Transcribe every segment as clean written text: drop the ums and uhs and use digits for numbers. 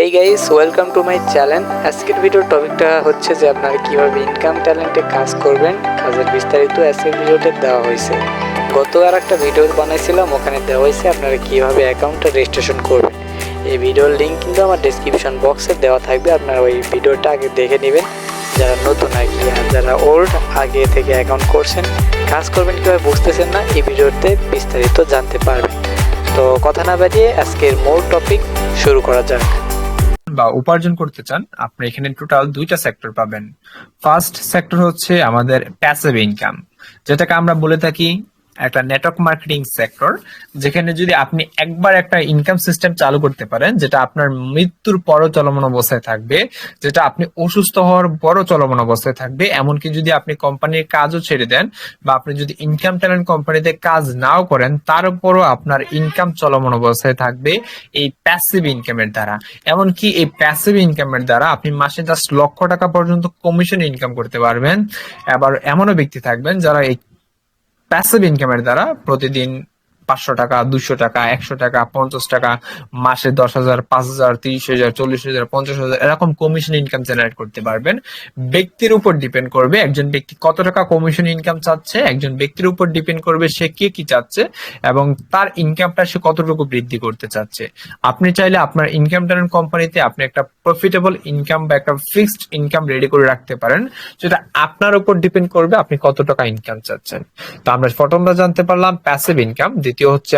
Hey guys, welcome to my channel. আজকের ভিডিওর টপিকটা হচ্ছে যে আপনারা কীভাবে ইনকাম ট্যালেন্টে কাজ করবেন, কাজের বিস্তারিত আজকের ভিডিওতে দেওয়া হয়েছে। গত আর একটা ভিডিও বানাইছিলাম, ওখানে দেওয়া হয়েছে আপনারা কীভাবে অ্যাকাউন্টটা রেজিস্ট্রেশন করবেন। এই ভিডিওর লিঙ্ক কিন্তু আমার ডেসক্রিপশন বক্সে দেওয়া থাকবে, আপনারা ওই ভিডিওটা আগে দেখে নেবেন যারা নতুন আর কি। আর যারা ওল্ড আগে থেকে অ্যাকাউন্ট করছেন, কাজ করবেন কীভাবে বুঝতেছেন না, এই ভিডিওতে বিস্তারিত জানতে পারবেন। তো কথা না বাড়িয়ে আজকের মূল টপিক শুরু করা যাক। বা উপার্জন করতে চান, আপনি এখানে টোটাল দুইটা সেক্টর পাবেন। ফার্স্ট সেক্টর হচ্ছে আমাদের প্যাসিভ ইনকাম, যেটাকে আমরা বলে থাকি একটা নেটওয়ার্ক মার্কেটিং সেক্টর, যেখানে যদি আপনি একবার একটা ইনকাম সিস্টেম চালু করতে পারেন, যেটা আপনার মৃত্যুর পরও চলমান অবস্থায় থাকবে, যেটা আপনি অসুস্থ হওয়ার পরও চলমান অবস্থায় থাকবে, এমনকি যদি আপনি কোম্পানির কাজও ছেড়ে দেন বা আপনি যদি ইনকাম ট্যালেন্ট কোম্পানিতে কাজ নাও করেন, তার উপরও আপনার ইনকাম চলমান অবস্থায় থাকবে এই প্যাসিভ ইনকামের দ্বারা। এমনকি এই প্যাসিভ ইনকামের দ্বারা আপনি মাসে 10 লক্ষ টাকা পর্যন্ত কমিশন ইনকাম করতে পারবেন। আবার এমনও ব্যক্তি থাকবেন যারা এই প্যাসিভ ইনকামের দ্বারা প্রতিদিন 500 টাকা, 200 টাকা, 100 টাকা, 50 টাকা, মাসে 10,000, 5,000, 30,000, 40,000, 50,000 এরকম কমিশন ইনকাম জেনারেট করতে পারবেন। ব্যক্তির উপর ডিপেন্ড করবে একজন ব্যক্তি কত টাকা কমিশন ইনকাম চাচ্ছে, একজন ব্যক্তির উপর ডিপেন্ড করবে সে কি চাচ্ছে এবং তার ইনকামটা সে কতটুকু বৃদ্ধি করতে চাচ্ছে। আপনি চাইলে আপনার ইনকাম ট্যালেন্ট কোম্পানিতে আপনি একটা প্রফিটেবল ইনকাম বা একটা ফিক্সড ইনকাম রেডি করে রাখতে পারেন, যেটা আপনার উপর ডিপেন্ড করবে আপনি কত টাকা ইনকাম চাচ্ছেন। তো আমরা প্রথমটা জানতে পারলাম প্যাসিভ ইনকাম, দ্বিতীয় হচ্ছে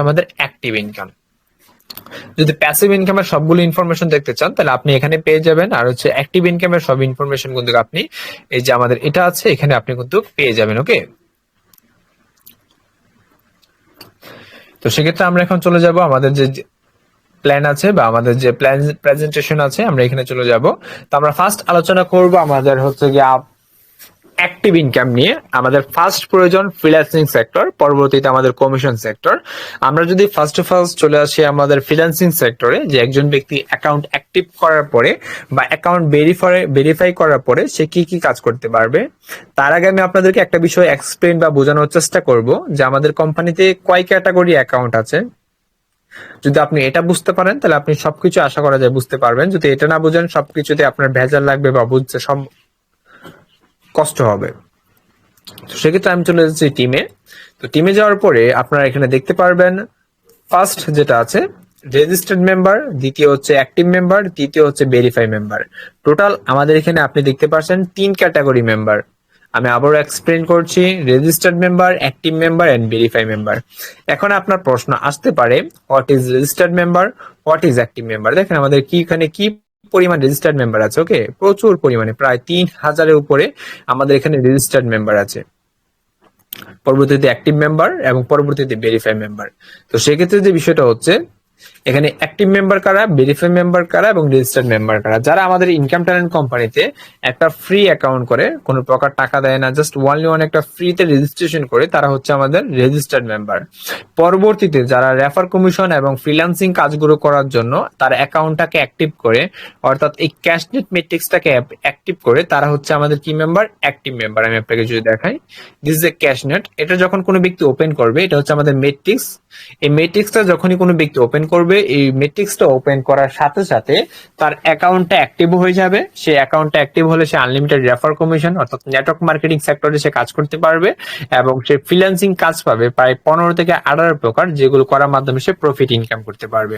আমাদের অ্যাক্টিভ ইনকাম। যদি প্যাসিভ ইনকামের সবগুলো ইনফরমেশন দেখতে চান, তাহলে আপনি এখানে পেয়ে যাবেন। আর হচ্ছে অ্যাক্টিভ ইনকামের সব ইনফরমেশন কিন্তু আপনি এই যে আমাদের এটা আছে এখানে আপনি কিন্তু পেয়ে যাবেন। ওকে, তো সেক্ষেত্রে আমরা এখন চলে যাব আমাদের যে প্ল্যান আছে বা আমাদের যে প্ল্যান প্রেজেন্টেশন আছে, আমরা এখানে চলে যাব। তো আমরা ফার্স্ট আলোচনা করব আমাদের হচ্ছে গিয়ে অ্যাক্টিভ ইনকাম নিয়ে। আমাদের ফার্স্ট প্রয়োজন ফ্রিল্যান্সিং সেক্টর, পরবর্তীতে আমাদের কমিশন সেক্টর। আমরা যদি ফার্স্ট চলে আসি আমাদের ফ্রিল্যান্সিং সেক্টরে, যে একজন ব্যক্তি অ্যাকাউন্ট অ্যাক্টিভ করার পরে বা অ্যাকাউন্ট ভেরিফাই করার পরে সে কি কাজ করতে পারবে, তার আগে আমি আপনাদেরকে একটা বিষয় এক্সপ্লেইন বা বোঝানোর চেষ্টা করব যে আমাদের কোম্পানিতে কয় ক্যাটাগরি অ্যাকাউন্ট আছে। যদি আপনি এটা বুঝতে পারেন তাহলে আপনি সবকিছু আশা করা যায় বুঝতে পারবেন। যদি এটা না বুঝেন, সবকিছুতে আপনার ভেজাল লাগবে বা বুঝতে সব কষ্ট হবে। তো সেক্ষেত্রে আমি চলে যাচ্ছি টিমে। তো টিমে যাওয়ার পরে আপনারা এখানে দেখতে পারবেন ফার্স্ট যেটা আছে রেজিস্টার্ড মেম্বার, দ্বিতীয় হচ্ছে অ্যাক্টিভ মেম্বার, তৃতীয় হচ্ছে ভেরিফাই মেম্বার। টোটাল আমাদের এখানে আপনি দেখতে পাচ্ছেন 3 ক্যাটাগরি মেম্বার। আমি আবারও এক্সপ্লেন করছি, registered member, active member and verify member. এখন আপনার প্রশ্ন আসতে পারে, what is registered member, what is active member. দেখেন আমাদের এখানে কি পরিমাণ রেজিস্টার্ড মেম্বার আছে। ওকে, প্রচুর পরিমাণে, প্রায় 3,000-এর উপরে আমাদের এখানে রেজিস্টার্ড মেম্বার আছে, পরবর্তীতে অ্যাক্টিভ মেম্বার এবং পরবর্তীতে ভেরিফাই মেম্বার। তো সেক্ষেত্রে যে বিষয়টা হচ্ছে, এখানে অ্যাক্টিভ মেম্বার কারা, ভেরিফাই মেম্বার কারা এবং রেজিস্টার্ড মেম্বার কারা। যারা আমাদের ইনকাম ট্যালেন্ট কোম্পানিতে একটা ফ্রি অ্যাকাউন্ট করে, কোনো প্রকার টাকা দেয় না, জাস্ট ওয়ান একটা ফ্রিতে রেজিস্ট্রেশন করে, তারা হচ্ছে আমাদের রেজিস্টার্ড মেম্বার। পরবর্তীতে যারা রেফার কমিশন এবং ফ্রিল্যান্সিং কাজগুলো করার জন্য তার অ্যাকাউন্টটাকে অ্যাক্টিভ করে, অর্থাৎ এই ক্যাশনেট মেট্রিক্সটাকে অ্যাক্টিভ করে, তারা হচ্ছে আমাদের কি মেম্বার, অ্যাক্টিভ মেম্বার। আমি আপনাকে যদি দেখাই, দিস ইজ এ ক্যাশনেট। এটা যখন কোনো ব্যক্তি ওপেন করবে, এটা হচ্ছে আমাদের মেট্রিক্স। এই মেট্রিক্সটা যখনই কোনো ব্যক্তি ওপেন করবে, এই মেট্রিক্সটা ওপেন করার সাথে সাথে তার অ্যাকাউন্টটা অ্যাক্টিভ হয়ে যাবে। সে অ্যাকাউন্টটা অ্যাক্টিভ হলে সে আনলিমিটেড রেফার কমিশন অর্থাৎ নেটওয়ার্ক মার্কেটিং সেক্টরে সে কাজ করতে পারবে এবং সে ফ্রিল্যান্সিং কাজ পাবে প্রায় 15 থেকে 18 প্রকার, যেগুলো করার মাধ্যমে সে প্রফিট ইনকাম করতে পারবে।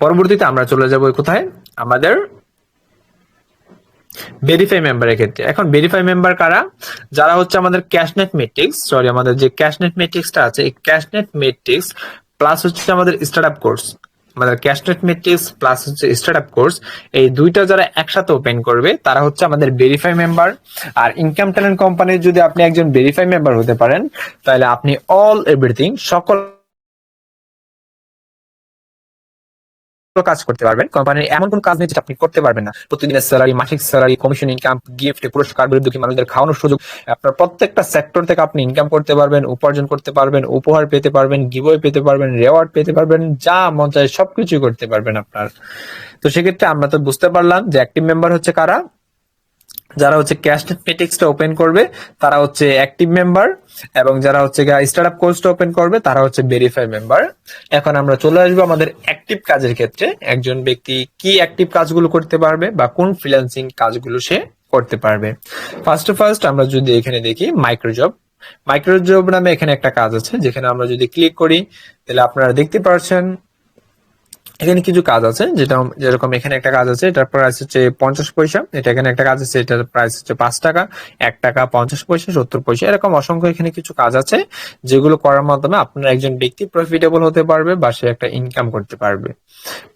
পরবর্তীতে আমরা চলে যাব কোথায়, আমাদের ভেরিফাই মেম্বারের ক্ষেত্রে। এখন ভেরিফাই মেম্বার কারা, যারা হচ্ছে আমাদের ক্যাশনেট মেট্রিক্স, আমাদের যে ক্যাশনেট মেট্রিক্সটা আছে, এই ক্যাশনেট মেট্রিক্স প্লাস হচ্ছে আমাদের স্টার্টআপ কোর্স, আমাদের ক্যাশনেট মেট্রিক্স প্লাস হচ্ছে স্টার্টআপ কোর্স, এই দুইটা যারা একসাথে ওপেন করবে তারা হচ্ছে আমাদের ভেরিফাই মেম্বার। আর ইনকাম ট্যালেন্ট কোম্পানির যদি আপনি একজন ভেরিফাই মেম্বার হতে পারেন, তাহলে আপনি অল এভরিথিং সকল কাজ করতে পারবেন। কোম্পানির এমন কোন কাজ নেই যেটা আপনি করতে পারবেন না। প্রতিদিনের স্যালারি, মাসিক স্যালারি, কমিশন ইনকাম, গিফট, পুরস্কার, গরিব-দুঃখী মানুষদের খাওয়ানোর সুযোগ, আপনার প্রত্যেকটা সেক্টর থেকে আপনি ইনকাম করতে পারবেন, উপার্জন করতে পারবেন, উপহার পেতে পারবেন, গিভওয়ে পেতে পারবেন, রেওয়ার্ড পেতে পারবেন, যা মন চায় সবকিছু করতে পারবেন আপনার। তো সেক্ষেত্রে আমরা তো বুঝতে পারলাম যে অ্যাক্টিভ মেম্বার হচ্ছে কারা, যারা হচ্ছে ক্যাশ মেটিক্সটা ওপেন করবে তারা হচ্ছে অ্যাক্টিভ মেম্বার, এবং যারা হচ্ছে স্টার্টআপ কোর্সটা ওপেন করবে তারা হচ্ছে ভেরিফাই মেম্বার। এখন আমরা চলে আসবো আমাদের অ্যাক্টিভ কাজের ক্ষেত্রে। একজন ব্যক্তি কি অ্যাক্টিভ কাজগুলো করতে পারবে বা কোন ফ্রিল্যান্সিং কাজগুলো সে করতে পারবে। ফার্স্ট আমরা যদি এখানে দেখি মাইক্রোজব নামে এখানে একটা কাজ আছে, যেখানে আমরা যদি ক্লিক করি তাহলে আপনারা দেখতে পাচ্ছেন এখানে কিছু কাজ আছে, যেটা যেরকম এখানে একটা কাজ আছে, এটার প্রাইস হচ্ছে 50 পয়সা। এটা এখানে একটা কাজ আছে, এটার প্রাইস হচ্ছে 5 টাকা, 1 টাকা, 50 পয়সা, 70 পয়সা। এরকম অসংখ্য এখানে কিছু কাজ আছে যেগুলো করার মাধ্যমে আপনার একজন ব্যক্তি প্রফিটেবল হতে পারবে বা সে একটা ইনকাম করতে পারবে।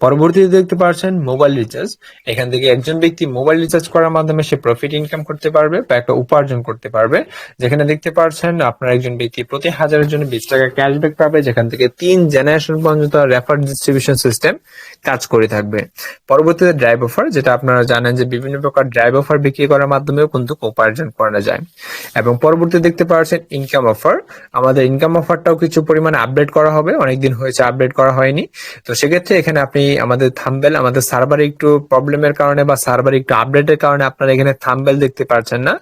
পরবর্তীতে দেখতে পাচ্ছেন মোবাইল রিচার্জ। এখান থেকে একজন ব্যক্তি মোবাইল রিচার্জ করার মাধ্যমে সে প্রফিট ইনকাম করতে পারবে বা একটা উপার্জন করতে পারবে। যেখানে দেখতে পাচ্ছেন আপনার একজন ব্যক্তি প্রতি 1000-এর জন্য 20 টাকা ক্যাশব্যাক পাবে, যেখান থেকে 3 জেনারেশন পর্যন্ত রেফার ডিস্ট্রিবিউশন সিস্টেম কাজ করে থাকবে। পরবর্তীতে ড্রাইভ অফার, যেটা আপনারা জানেন যে বিভিন্ন প্রকার ড্রাইভ অফার বিক্রি করার মাধ্যমেও কিন্তু উপার্জন করা যায়। এবং পরবর্তীতে দেখতে পাচ্ছেন ইনকাম অফার। আমাদের ইনকাম অফারটাও কিছু পরিমাণে আপডেট করা হবে, অনেকদিন হয়েছে আপডেট করা হয়নি। তো সেক্ষেত্রে এখানে আপনি আমাদের থাম্বনেল, আমাদের সার্ভারে একটু প্রবলেমের কারণে বা সার্ভারে একটু আপডেটের কারণে আপনারা এখানে থাম্বনেল দেখতে পাচ্ছেন না,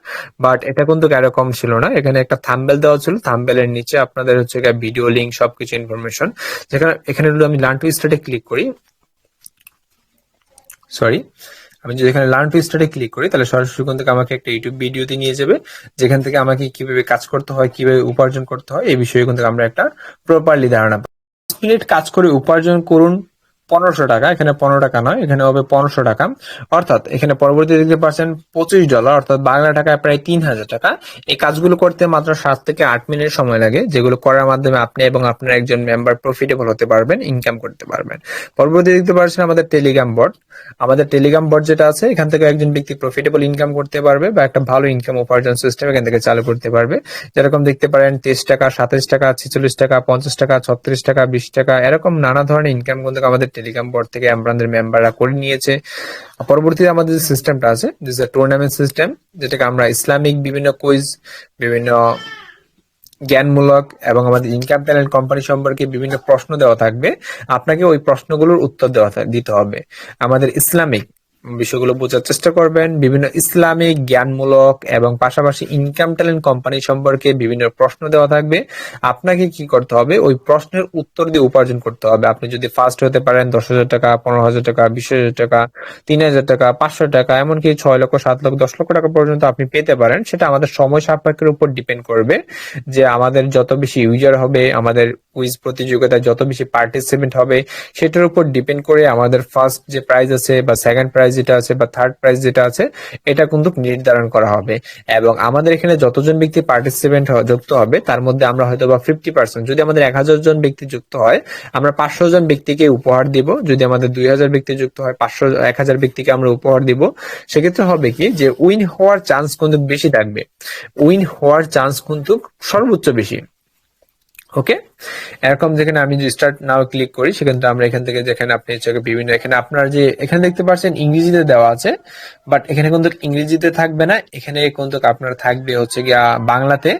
বাট এটা কিন্তু এরকম ছিল না। এখানে একটা থাম্বনেল দেওয়া ছিল, থাম্বনেলের নিচে আপনাদের হচ্ছে ভিডিও লিঙ্ক সবকিছু ইনফরমেশন। যেখানে এখানে যদি আমি লার্ন টু স্টার্টে ক্লিক করি, আমি যদি এখানে লার্ন টু স্টার্টে ক্লিক করি তাহলে সরাসরি কিন্তু আমাকে একটা ইউটিউব ভিডিওতে নিয়ে যাবে, যেখান থেকে আমাকে কিভাবে কাজ করতে হয়, কিভাবে উপার্জন করতে হয় এই বিষয়ে কিন্তু আমরা একটা প্রপারলি ধারণা পাবো। 10 মিনিট কাজ করে উপার্জন করুন 1500 টাকা। এখানে 15 টাকা নয়, এখানে হবে 1500 টাকা। অর্থাৎ এখানে পরবর্তী দেখতে পাচ্ছেন $25, অর্থাৎ বাংলা টাকায় প্রায় 3000 টাকা। এই কাজগুলো করতে মাত্র 7 থেকে 8 মিনিট সময় লাগে, যেগুলো করার মাধ্যমে আপনি এবং আপনার একজন মেম্বার প্রফিটেবল হতে পারবেন, ইনকাম করতে পারবেন। পরবর্তী দেখতে পাচ্ছেন আমাদের টেলিগ্রাম বট। আমাদের টেলিগ্রাম বট যেটা আছে, এখান থেকে একজন ব্যক্তি প্রফিটেবল ইনকাম করতে পারবে বা একটা ভালো ইনকাম উপার্জন সিস্টেম এখান থেকে চালু করতে পারবে। যেরকম দেখতে পারেন 23 টাকা, 27 টাকা, 46 টাকা, 50 টাকা, 36 টাকা, 20 টাকা, এরকম নানা ধরনের ইনকাম কিন্তু আমাদের টেলিগ্রাম বট থেকে আমাদের মেম্বাররা করে নিয়েছে। পরবর্তীতে আমাদের যে সিস্টেমটা আছে, দিস ইজ টুর্নামেন্ট সিস্টেম, যেটাকে আমরা ইসলামিক বিভিন্ন কুইজ, বিভিন্ন জ্ঞানমূলক এবং আমাদের ইনকাম ট্যালেন্ট কোম্পানি সম্পর্কে বিভিন্ন প্রশ্ন দেওয়া থাকবে। আপনাকে ওই প্রশ্নগুলোর উত্তর দিতে হবে। আমাদের ইসলামিক বিষয়গুলো বোঝার চেষ্টা করবেন, বিভিন্ন ইসলামিক জ্ঞানমূলক এবং পাশাপাশি ইনকাম ট্যালেন্ট কোম্পানি সম্পর্কে বিভিন্ন প্রশ্ন দেওয়া থাকবে। আপনাকে কি করতে হবে, ওই প্রশ্নের উত্তর দিয়ে উপার্জন করতে হবে। আপনি যদি ফার্স্ট হতে পারেন 10,000 টাকা, 15,000 টাকা, 20,000 টাকা, 3,000 টাকা, 500 টাকা, এমনকি 6 লক্ষ, 7 লক্ষ, 10 লক্ষ টাকা পর্যন্ত আপনি পেতে পারেন। সেটা আমাদের সময় সাপেক্ষের উপর ডিপেন্ড করবে, যে আমাদের যত বেশি ইউজার হবে, আমাদের কুইজ প্রতিযোগিতায় যত বেশি পার্টিসিপেন্ট হবে, সেটার উপর ডিপেন্ড করে আমাদের ফার্স্ট যে প্রাইজ আছে বা সেকেন্ড প্রাইজ যেটা আছে বা থার্ড প্রাইজ যেটা আছে, এটা কিন্তু নির্ধারণ করা হবে। এবং আমাদের এখানে যতজন ব্যক্তি পার্টিসিপেন্ট যুক্ত হবে তার মধ্যে আমরা হয়তো বা 50%, যদি আমাদের 1000 জন ব্যক্তি যুক্ত হয় আমরা 500 জন ব্যক্তিকে উপহার দিব। যদি আমাদের 2000 ব্যক্তি যুক্ত হয় 1000 ব্যক্তিকে আমরা উপহার দিব। সেক্ষেত্রে হবে কি, যে উইন হওয়ার চান্স কিন্তু বেশি থাকবে, উইন হওয়ার চান্স কিন্তু সর্বোচ্চ বেশি। ওকে, এরকম যেখানে আমি যদি স্টার্ট নাও ক্লিক করি, সেখানে আমরা এখান থেকে যেখানে আপনি বিভিন্ন এখানে আপনার যে এখানে দেখতে পাচ্ছেন ইংরেজিতে দেওয়া আছে, বাট এখানে কিন্তু ইংরেজিতে থাকবে না, এখানে কিন্তু আপনার থাকবে হচ্ছে গিয়া বাংলাতে।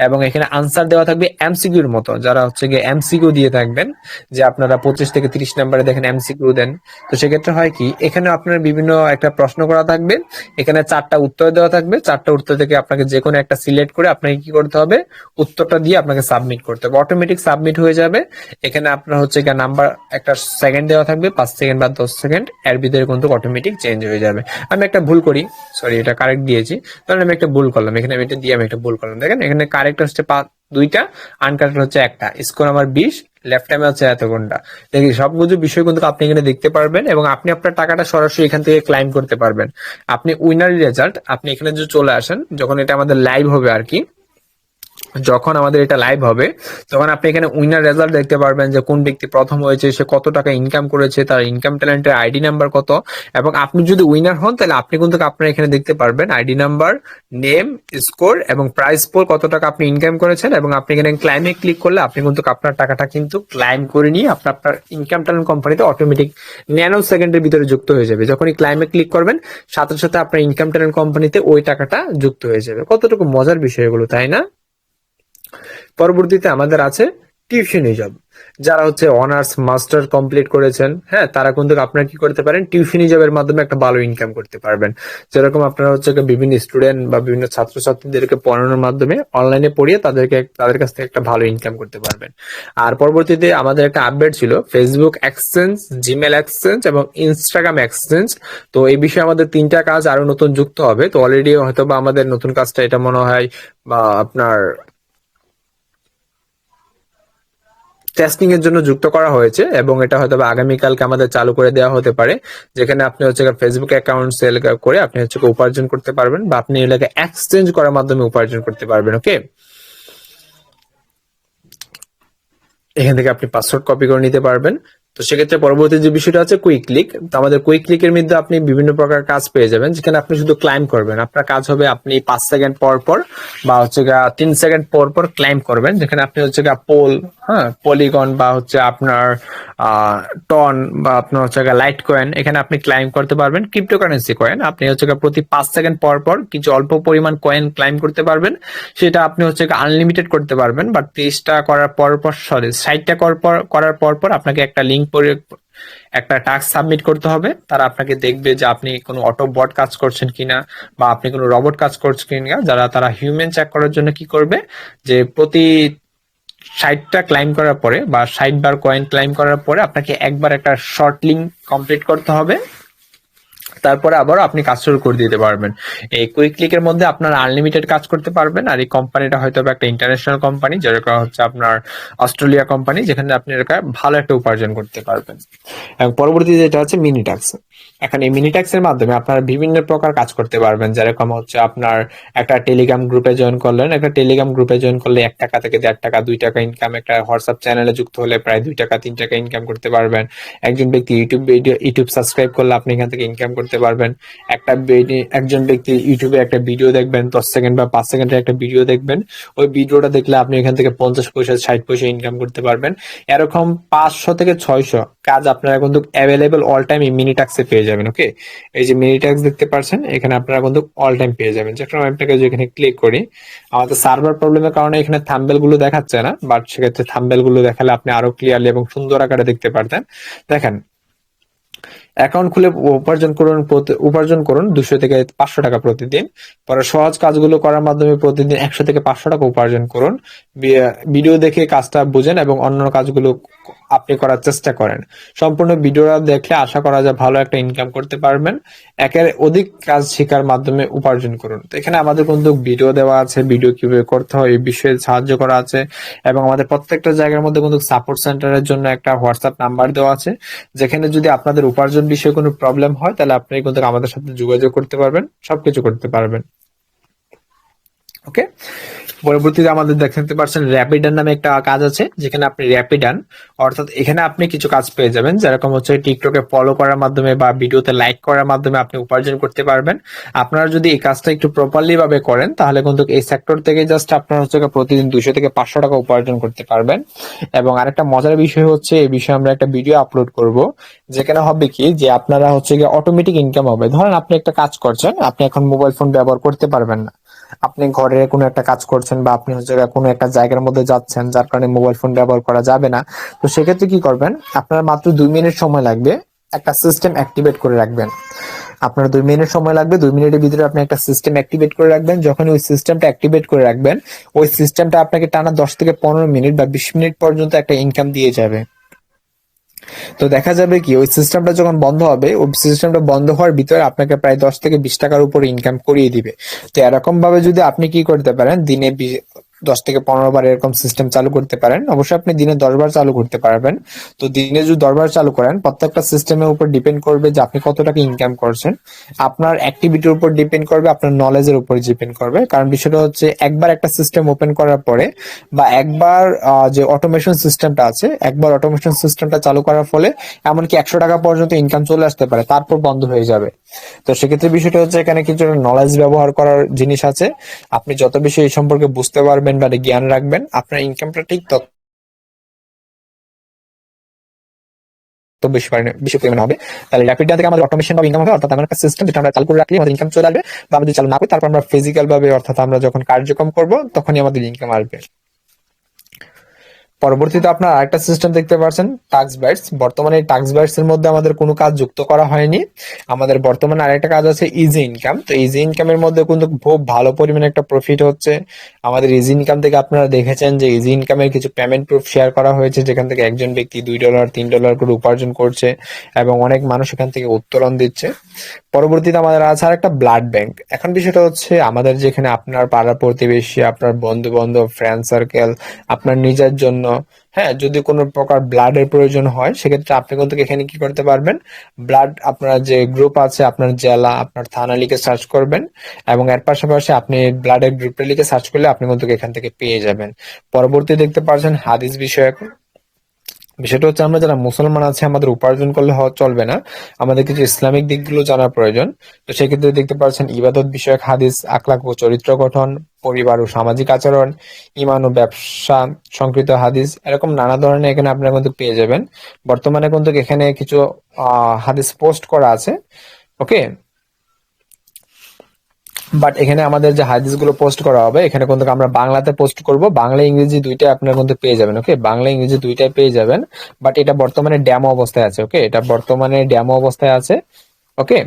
এবং এখানে আনসার দেওয়া থাকবে এমসিকিউর মতো, যারা হচ্ছে গিয়ে এমসিকিউ দিয়ে থাকবেন, যে আপনারা 25 থেকে 30 নম্বরে দেখেন এমসিকিউ দেন। তো সেক্ষেত্রে হয় কি, এখানে আপনার বিভিন্ন একটা প্রশ্ন করা থাকবে, এখানে 4টা উত্তর দেওয়া থাকবে, 4টা উত্তর থেকে আপনাকে যে কোনো একটা সিলেক্ট করে আপনাকে কি করতে হবে, উত্তরটা দিয়ে আপনাকে সাবমিট করতে হবে, অটোমেটিক সাবমিট হয়ে যাবে। এখানে আপনার হচ্ছে গিয়ে নাম্বার একটা সেকেন্ড দেওয়া থাকবে, 5 সেকেন্ড বা 10 সেকেন্ড, এর ভিতরে কিন্তু অটোমেটিক চেঞ্জ হয়ে যাবে। আমি একটা ভুল করি, সরি এটা কারেক্ট দিয়েছি, কারণ আমি একটা ভুল করলাম, এখানে আমি এটা দিয়ে আমি একটা ভুল করলাম। দেখেন এখানে কারেক্ট হচ্ছে 2টা, আনকারেক্ট হচ্ছে একটা, স্কোর আমার 20, লেফট টাইমে হচ্ছে এত ঘন্টা। দেখি সবগুলো বিষয় কিন্তু আপনি এখানে দেখতে পারবেন এবং আপনি আপনার টাকাটা সরাসরি এখান থেকে ক্লাইম করতে পারবেন। আপনি উইনার রেজাল্ট আপনি এখানে যদি চলে আসেন, যখন এটা আমাদের লাইভ হবে আর কি, যখন আমাদের এটা লাইভ হবে তখন আপনি এখানে উইনার রেজাল্ট দেখতে পারবেন, যে কোন ব্যক্তি প্রথম হয়েছে, সে কত টাকা ইনকাম করেছে, তার ইনকাম ট্যালেন্টের আইডি নাম্বার কত। এবং আপনি যদি উইনার হন তাহলে আপনি কিন্তু আপনার এখানে দেখতে পারবেন আইডি নাম্বার, নেম, স্কোর এবং প্রাইস পোল, কত টাকা আপনি ইনকাম করেছেন। এবং আপনি এখানে ক্লাইমে ক্লিক করলে আপনি কিন্তু আপনার টাকাটা কিন্তু ক্লাইম করে নিয়ে আপনার ইনকাম ট্যালেন্ট কোম্পানিতে অটোমেটিক ন্যানো সেকেন্ডের ভিতরে যুক্ত হয়ে যাবে। যখনই ক্লাইমে ক্লিক করবেন সাথে সাথে আপনার ইনকাম ট্যালেন্ট কোম্পানিতে ওই টাকাটা যুক্ত হয়ে যাবে। কতটুকু মজার বিষয় এগুলো, তাই না? পরবর্তীতে আমাদের আছে টিউশনি জব। যারা হচ্ছে অনার্স মাস্টার কমপ্লিট করেছেন, হ্যাঁ, তারা কিন্তু আপনারা কি করতে পারেন, টিউশনি জবের মাধ্যমে একটা ভালো ইনকাম করতে পারবেন। যেরকম আপনারা হচ্ছে বিভিন্ন স্টুডেন্ট বা বিভিন্ন ছাত্রছাত্রীদেরকে পড়ানোর মাধ্যমে অনলাইনে পড়িয়ে তাদের কাছ থেকে একটা ভালো ইনকাম করতে পারবেন। আর পরবর্তীতে আমাদের একটা আপডেট ছিল ফেসবুক এক্সচেঞ্জ, জিমেল এক্সচেঞ্জ এবং ইনস্টাগ্রাম এক্সচেঞ্জ। তো এই বিষয়ে আমাদের 3টা কাজ আরো নতুন যুক্ত হবে। তো অলরেডি হয়তো বা আমাদের নতুন কাজটা এটা মনে হয় বা আপনার টেস্টিং এর জন্য যুক্ত করা হয়েছে, এবং এটা হয়তো বা আগামীকালকে আমাদের চালু করে দেওয়া হতে পারে, যেখানে আপনি হচ্ছে ফেসবুক অ্যাকাউন্ট সেল করে আপনি হচ্ছে উপার্জন করতে পারবেন, বা আপনি এলাকায় এক্সচেঞ্জ করার মাধ্যমে উপার্জন করতে পারবেন। ওকে, এখান থেকে আপনি পাসওয়ার্ড কপি করে নিতে পারবেন। তো সেক্ষেত্রে পরবর্তী যে বিষয়টা আছে কুইক ক্লিক। তো আমাদের কুইক ক্লিকের মধ্যে আপনি বিভিন্ন প্রকার কাজ পেয়ে যাবেন, যেখানে আপনি শুধু ক্লাইম করবেন। আপনার কাজ হবে আপনি 5 সেকেন্ড পর পর বা হচ্ছে 3 সেকেন্ড পর পর ক্লাইম করবেন, যেখানে আপনি হচ্ছে পোল, হ্যাঁ, পলিগন বা হচ্ছে আপনার টন বা আপনার হচ্ছে লাইট কয়েন, এখানে আপনি ক্লাইম করতে পারবেন। ক্রিপ্টোকারেন্সি কয়েন আপনি হচ্ছে প্রতি 5 সেকেন্ড পর পর কিছু অল্প পরিমাণ কয়েন ক্লাইম করতে পারবেন। সেটা আপনি হচ্ছে আনলিমিটেড করতে পারবেন, বাট 30টা করার পর পর, সরি 60টা করার পর পর আপনাকে একটা লিঙ্ক করে একটা টাস্ক সাবমিট করতে হবে। তারা আপনাকে দেখবে যে আপনি কোনো অটো বট কাজ করছেন কিনা বা আপনি কোনো রোবট কাজ করছেন কিনা। তারা হিউম্যান চেক করার জন্য কি করবে, যে প্রতি 60টা ক্লাইম করার পরে বা 60 বার কয়েন ক্লাইম করার পরে আপনাকে একবার একটা শর্ট লিঙ্ক কমপ্লিট করতে হবে, তারপরে আবারও আপনি কাজ শুরু করে দিতে পারবেন। এই কুইক ক্লিকের মধ্যে আপনার আনলিমিটেড কাজ করতে পারবেন। আর এই কোম্পানিটা হয়তো একটা ইন্টারন্যাশনাল কোম্পানি, যেটা হচ্ছে আপনার অস্ট্রেলিয়া কোম্পানি, যেখানে আপনি ভালো একটা উপার্জন করতে পারবেন। এবং পরবর্তী যেটা হচ্ছে মিনি ট্যাক্স। এখন এই মিনি ট্যাক্সের মাধ্যমে আপনারা বিভিন্ন প্রকার কাজ করতে পারবেন, যেরকম হচ্ছে আপনার একটা টেলিগ্রাম গ্রুপে জয়েন করলেন। একটা টেলিগ্রাম গ্রুপে জয়েন করলে 1 টাকা থেকে 1.5 টাকা 2 টাকা ইনকাম। একটা হোয়াটসঅ্যাপ চ্যানেলে যুক্ত হলে প্রায় 2 টাকা 3 টাকা ইনকাম করতে পারবেন। একজন ব্যক্তি ইউটিউব সাবস্ক্রাইব করলে আপনি এখান থেকে ইনকাম করতে পারবেন। একজন ব্যক্তি ইউটিউবে একটা ভিডিও দেখবেন, 10 সেকেন্ড বা 5 সেকেন্ডের একটা ভিডিও দেখবেন, ওই ভিডিওটা দেখলে আপনি এখান থেকে 50 পয়সা 60 পয়সা ইনকাম করতে পারবেন। এরকম 500 থেকে 600 কাজ আপনারা কিন্তু অ্যাভেলেবল অল টাইম এই মিনি ট্যাক্সে পেয়ে যাবেন। ওকে, এই যে মিনি ট্যাক্স দেখতে পাচ্ছেন, এখানে আপনারা কিন্তু অল টাইম পেয়ে যাবেন। যখন আমি আপনাকে এখানে ক্লিক করি, আমাদের সার্ভার প্রবলেমের কারণে এখানে থাম্বনেল গুলো দেখাচ্ছে না, বাট সেক্ষেত্রে থাম্বনেল গুলো দেখালে আপনি আরো ক্লিয়ারলি এবং সুন্দর আকারে দেখতে পারতেন। দেখেন, অ্যাকাউন্ট খুলে উপার্জন করুন 200 থেকে 500 টাকা প্রতিদিন। পরে সহজ কাজগুলো করার মাধ্যমে প্রতিদিন 100 থেকে 500 টাকা উপার্জন করুন। ভিডিও দেখে কাজটা বুঝেন এবং অন্য কাজগুলো আপনি করার চেষ্টা করেন। সম্পূর্ণ ভিডিওটা দেখলে আশা করা যায় ভালো একটা ইনকাম করতে পারবেন। একের অধিক কাজ শেখার মাধ্যমে উপার্জন করুন। তো এখানে আমাদের কিন্তু ভিডিও দেওয়া আছে, ভিডিও কিভাবে করতে হয় এই বিষয়ে সাহায্য করা আছে, এবং আমাদের প্রত্যেকটা জায়গার মধ্যে কিন্তু সাপোর্ট সেন্টারের জন্য একটা হোয়াটসঅ্যাপ নাম্বার দেওয়া আছে, যেখানে যদি আপনাদের উপার্জন বিষয়ে কোনো প্রবলেম হয় তাহলে আপনি কিন্তু আমাদের সাথে যোগাযোগ করতে পারবেন, সবকিছু করতে পারবেন। ওকে, পরবর্তীতে আমাদের দেখতে পাচ্ছেন র্যাপিডান নামে একটা কাজ আছে, যেখানে আপনি র্যাপিডান, অর্থাৎ এখানে আপনি কিছু কাজ পেয়ে যাবেন, যেরকম হচ্ছে টিকটকে ফলো করার মাধ্যমে বা ভিডিওতে লাইক করার মাধ্যমে আপনি উপার্জন করতে পারবেন। আপনারা যদি এই কাজটা একটু প্রপারলি ভাবে করেন তাহলে কিন্তু এই সেক্টর থেকে জাস্ট আপনার হচ্ছে প্রতিদিন 200 থেকে 500 টাকা উপার্জন করতে পারবেন। এবং আরেকটা মজার বিষয় হচ্ছে, এই বিষয়ে আমরা একটা ভিডিও আপলোড করব, যেখানে হবে কি যে আপনারা হচ্ছে অটোমেটিক ইনকাম হবে। ধরেন আপনি একটা কাজ করছেন, আপনি এখন মোবাইল ফোন ব্যবহার করতে পারবেন না, আপনি ঘরে কোনো একটা কাজ করছেন বা আপনি হচ্ছে কোনো একটা জায়গার মধ্যে যাচ্ছেন, যার কারণে মোবাইল ফোন ব্যবহার করা যাবে না। তো সেক্ষেত্রে কি করবেন, আপনার মাত্র 2 মিনিট সময় লাগবে, একটা সিস্টেম অ্যাক্টিভেট করে রাখবেন। আপনার 2 মিনিট সময় লাগবে, 2 মিনিটের ভিতরে আপনি একটা সিস্টেম অ্যাক্টিভেট করে রাখবেন। যখন ওই সিস্টেমটা অ্যাক্টিভেট করে রাখবেন, ওই সিস্টেমটা আপনাকে টানা 10 থেকে 15 মিনিট বা 20 মিনিট পর্যন্ত একটা ইনকাম দিয়ে যাবে। তো দেখা যাবে কি, ওই সিস্টেমটা যখন বন্ধ হবে, ওই সিস্টেমটা বন্ধ হওয়ার ভিতরে আপনাকে প্রায় 10 থেকে 20 টাকার উপর ইনকাম করিয়ে দিবে। তো এরকম ভাবে যদি আপনি কি করতে পারেন, দিনে 10 থেকে 15 বার এরকম সিস্টেম চালু করতে পারেন। অবশ্যই আপনি দিনে 10 বার চালু করতে পারবেন। তো দিনে যদি 10 বার চালু করেন, প্রত্যেকটা সিস্টেমের উপর ডিপেন্ড করবে যে আপনি কত টাকা ইনকাম করছেন। আপনার অ্যাক্টিভিটির উপর ডিপেন্ড করবে, আপনার নলেজের উপর ডিপেন্ড করবে। কারণ বিষয়টা হচ্ছে, একবার একটা সিস্টেম ওপেন করার পরে বা একবার যে অটোমেশন সিস্টেমটা আছে, একবার অটোমেশন সিস্টেমটা চালু করার ফলে এমনকি 100 টাকা পর্যন্ত ইনকাম চলে আসতে পারে, তারপর বন্ধ হয়ে যাবে। তো সেক্ষেত্রে বিষয়টা হচ্ছে, এখানে কিছু নলেজ ব্যবহার করার জিনিস আছে। আপনি যত বেশি এই সম্পর্কে বুঝতে পারবেন বা জ্ঞান রাখবেন, আপনার ইনকামটা ঠিক তত বেশি পরিমাণে হবে। তাহলে র্যাপিডান থেকে আমাদের অটোমেশন বা ইনকাম হবে, অর্থাৎ আমরা একটা সিস্টেম যেটা আমরা চালু করে রাখলে আমাদের ইনকাম চলে আসবে, বা আমরা যদি চালু না করি তারপর আমরা ফিজিক্যাল ভাবে, অর্থাৎ আমরা যখন কার্যক্রম করব তখনই আমাদের ইনকাম আসবে। পরবর্তীতে আপনার আরেকটা সিস্টেম দেখতে পাচ্ছেন, টাস্ক বাইটস। বর্তমানে এই টাস্ক বাইটস এর মধ্যে আমাদের কোনো কাজ যুক্ত করা হয়নি। আমাদের বর্তমানে আরেকটা কাজ আছে ইজি ইনকাম। তো ইজি ইনকামের মধ্যে কিন্তু খুব ভালো পরিমাণে একটা প্রফিট হচ্ছে। আমাদের ইজি ইনকাম থেকে আপনারা দেখেছেন যে ইজি ইনকামের কিছু পেমেন্ট প্রুফ শেয়ার করা হয়েছে, যেখান থেকে একজন ব্যক্তি $2 $3 করে উপার্জন করছে এবং অনেক মানুষ এখান থেকে উত্তোলন দিচ্ছে। পরবর্তীতে আমাদের আছে আর একটা ব্লাড ব্যাংক। এখন বিষয়টা হচ্ছে আমাদের যেখানে আপনার পাড়া প্রতিবেশী, আপনার বন্ধু বান্ধব, ফ্রেন্ড সার্কেল, আপনার নিজের জন্য, হ্যাঁ, যদি কোনো প্রকার ব্লাডের প্রয়োজন হয়, সেক্ষেত্রে আপনি কিন্তু এখানে কি করতে পারবেন, ব্লাড আপনার যে গ্রুপ আছে, আপনার জেলা, আপনার থানা লিখে সার্চ করবেন এবং এর পাশাপাশি আপনি ব্লাডের গ্রুপটা লিখে সার্চ করলে আপনি কিন্তু এখান থেকে পেয়ে যাবেন। পরবর্তী দেখতে পাচ্ছেন হাদিস বিষয়ক। বিষয়টা হচ্ছে আমরা যারা মুসলমান আছে আমাদের উপার্জন করলে চলবে না, আমাদের কিছু ইসলামিক দিকগুলো জানার প্রয়োজন। তো সেক্ষেত্রে দেখতে পাচ্ছেন ইবাদত বিষয়ক হাদিস, আখলাক ও চরিত্র গঠন, পরিবার ও সামাজিক আচরণ, ইমান ও ব্যবসা সংক্রান্ত হাদিস, এরকম নানা ধরনের এখানে আপনারা কিন্তু পেয়ে যাবেন। বর্তমানে কিন্তু এখানে কিছু হাদিস পোস্ট করা আছে, ওকে। বাট এখানে আমাদের যে হাদিসগুলো পোস্ট করা হবে, এখানে কিন্তু আমরা বাংলাতে পোস্ট করব, বাংলা ইংরেজি দুইটাই আপনার কিন্তু পেয়ে যাবেন, ওকে। বাংলা ইংরেজি দুইটাই পেয়ে যাবেন। বাট এটা বর্তমানে ডেমো অবস্থায় আছে, ওকে। এটা বর্তমানে ডেমো অবস্থায় আছে, ওকে।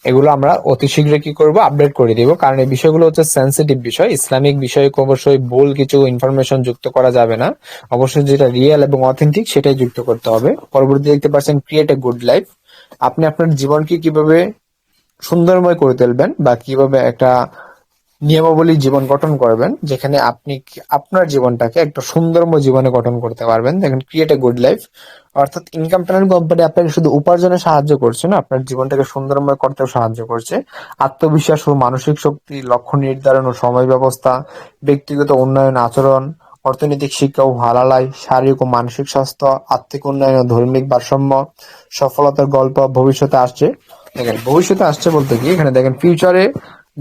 এগুলো আমরা অতি শীঘ্রই কি করব, আপডেট করে দিব, কারণ এই বিষয়গুলো হচ্ছে সেনসিটিভ বিষয়। ইসলামিক বিষয়ে অবশ্যই ভুল কিছু ইনফরমেশন যুক্ত করা যাবে না। অবশ্যই যেটা রিয়েল এবং অথেন্টিক সেটাই যুক্ত করতে হবে। পরবর্তী দেখতে পাচ্ছেন ক্রিয়েট এ গুড লাইফ। আপনি আপনার জীবনকে কিভাবে সুন্দরময় করে তুলবেন বা কিভাবে একটা নিয়মাবলী জীবন গঠন করবেন, যেখানে আপনি আপনার জীবনটাকে একটা সুন্দরময় জীবনে গঠন করতে পারবেন। দেখেন ক্রিয়েট এ গুড লাইফ, অর্থাৎ ইনকাম প্ল্যান কোম্পানি আপনাকে শুধু উপার্জনে সাহায্য করছে না, আপনার জীবনটাকে সুন্দরময় করতেও সাহায্য করছে। আত্মবিশ্বাস ও মানসিক শক্তি, লক্ষ্য নির্ধারণ ও সময় ব্যবস্থা, ব্যক্তিগত উন্নয়ন, আচরণ, অর্থনৈতিক শিক্ষা ও হালালাই, শারীরিক ও মানসিক স্বাস্থ্য, আর্থিক উন্নয়ন ও ধর্মিক ভারসাম্য, সফলতার গল্প, ভবিষ্যতে আসছে। দেখেন ভবিষ্যতে আসছে বলতে কি, এখানে দেখেন ফিউচারে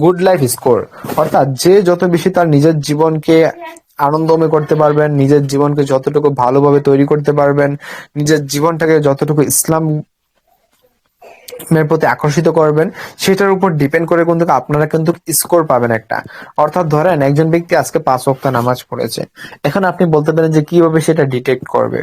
গুড লাইফ স্কোর, অর্থাৎ যে যত বেশি তার নিজের জীবনকে আনন্দময় করতে পারবেন, নিজের জীবনকে যতটুকু ভালোভাবে তৈরি করতে পারবেন, নিজের জীবনটাকে যতটুকু ইসলামের প্রতি আকর্ষিত করবেন, সেটার উপর ডিপেন্ড করে কিন্তু আপনারা কিন্তু স্কোর পাবেন একটা। অর্থাৎ ধরেন একজন ব্যক্তি আজকে 5 ওয়াক্ত নামাজ পড়েছে, এখন আপনি বলতে পারেন যে কিভাবে সেটা ডিটেক্ট করবে।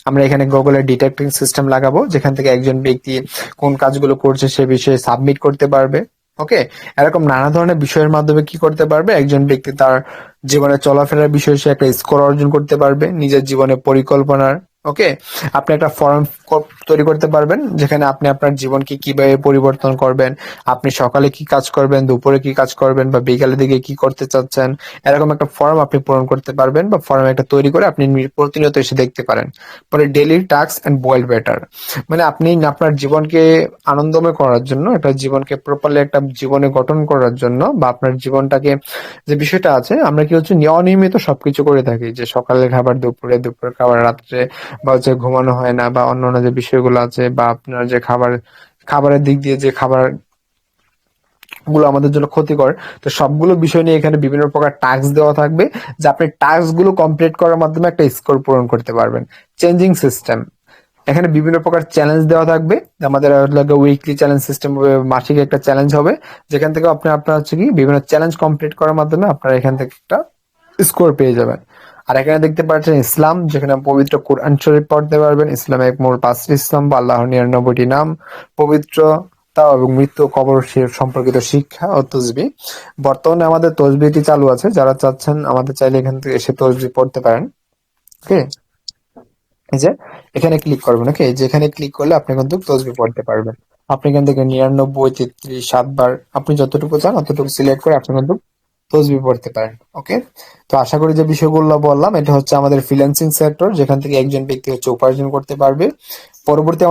আমরা এখানে গুগলে ডিটেক্টিং সিস্টেম লাগাবো, যেখান থেকে একজন ব্যক্তি কোন কাজগুলো করছে সে বিষয়ে সাবমিট করতে পারবে, ওকে। এরকম নানা ধরনের বিষয়ের মাধ্যমে কি করতে পারবে, একজন ব্যক্তি তার জীবনে চলাফেরার বিষয়ে সে একটা স্কোর অর্জন করতে পারবে, নিজের জীবনে পরিকল্পনার, ওকে। আপনি একটা ফর্ম তৈরি করতে পারবেন, যেখানে আপনি আপনার জীবনকে কিভাবে পরিবর্তন করবেন, আপনি সকালে কি কাজ করবেন, দুপুরে কি কাজ করবেন, বা বিকালের দিকে কি করতে চাচ্ছেন, এরকম একটা ফর্ম আপনি পূরণ করতে পারবেন, বা ফর্ম একটা তৈরি করে আপনি প্রতিনিয়ত এসে দেখতে পারেন। পরে ডেইলি টাস্ক এন্ড বয়েল বেটার, মানে আপনি আপনার জীবনকে আনন্দময় করার জন্য, একটা জীবনকে প্রপারলি একটা জীবনে গঠন করার জন্য, বা আপনার জীবনটাকে যে বিষয়টা আছে, আমরা কি হচ্ছে অনিয়মিত সবকিছু করে থাকি, যে সকালের খাবার দুপুরে, দুপুরের খাবার রাত্রে, বা হচ্ছে ঘুমানো হয় না, বা অন্যান্য যে বিষয়গুলো আছে, বা আপনার যে খাবারের দিক দিয়ে যে খাবার গুলো আমাদের জন্য ক্ষতিকর, তো সবগুলো বিষয় নিয়ে এখানে বিভিন্ন প্রকার টাস্ক দেওয়া থাকবে, যে আপনি টাস্ক গুলো কমপ্লিট করার মাধ্যমে একটা স্কোর পূরণ করতে পারবেন। চেঞ্জিং সিস্টেম, এখানে বিভিন্ন প্রকার চ্যালেঞ্জ দেওয়া থাকবে। আমাদের উইকলি চ্যালেঞ্জ সিস্টেম হবে, মাসিক একটা চ্যালেঞ্জ হবে, যেখান থেকে আপনার হচ্ছে কি বিভিন্ন চ্যালেঞ্জ কমপ্লিট করার মাধ্যমে আপনারা এখান থেকে একটা স্কোর পেয়ে যাবেন। আর এখানে দেখতে পাচ্ছেন ইসলাম, যেখানে পবিত্র কোরআন শরীফ পড়তে পারবেন। ইসলাম এক মোট 5টি স্তম্ভ, আল্লাহর 99টি নাম, পবিত্রতা এবং মৃত্যু কবর সম্পর্কিত শিক্ষা ও তসবিহ। বর্তমানে আমাদের তসবিহটি চালু আছে, যারা চাচ্ছেন আমাদের চাইলে এখান থেকে এসে তসবিহ পড়তে পারেন, ওকে। এই যে এখানে ক্লিক করবেন, ওকে, যেখানে ক্লিক করলে আপনি কিন্তু তসবিহ পড়তে পারবেন। আপনি এখান থেকে 99, 33, 7 বার আপনি যতটুকু চান অতটুকু সিলেক্ট করে আপনি কিন্তু তসবিহ পড়তে পারেন, ওকে। তো আশা করি যে বিষয়গুলো বললাম, এটা হচ্ছে আমাদের ফ্রিল্যান্সিং সেক্টর, যেখান থেকে একজন ব্যক্তি হচ্ছে উপার্জন করতে পারবে। পরবর্তী